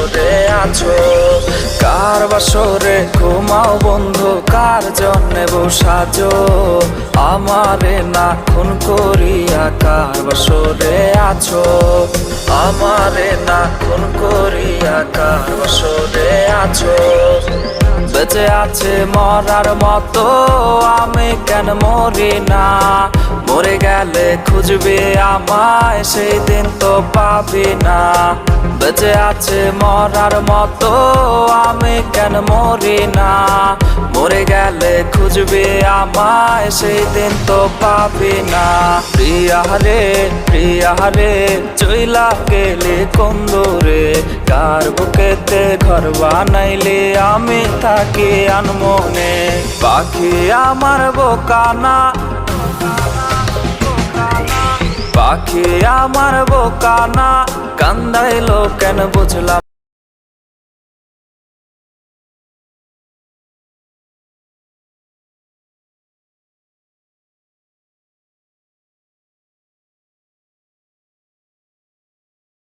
বাসরে আছো? কার বাসরে ঘুমাও বন্ধু, কার জন্যে বসাজো? আমারে না খুন করিয়া কার বাসরে আছো? আমারে না খুন করিয়া কার বাসরে আছো? বেঁচে আছে মরার মতো, আমি কেন মরি না? মরে গেলে খুঁজবে আমায়, সেই দিন তো পাবি না। বেঁচে আছে মরার মতো, আমি কেন মরি না? মরে গেলে খুঁজবে আমায়, সেই দিন তো পাবি না। প্রিয়া রে চইলা গেলে কোন দূরে, কার বুকেতে ঘর বানাইলে আমি থাকি আনমনে। পাখি আমার বোকানা, পাখি আমার বোকানা, কান্দাইলো কেন বুঝলাম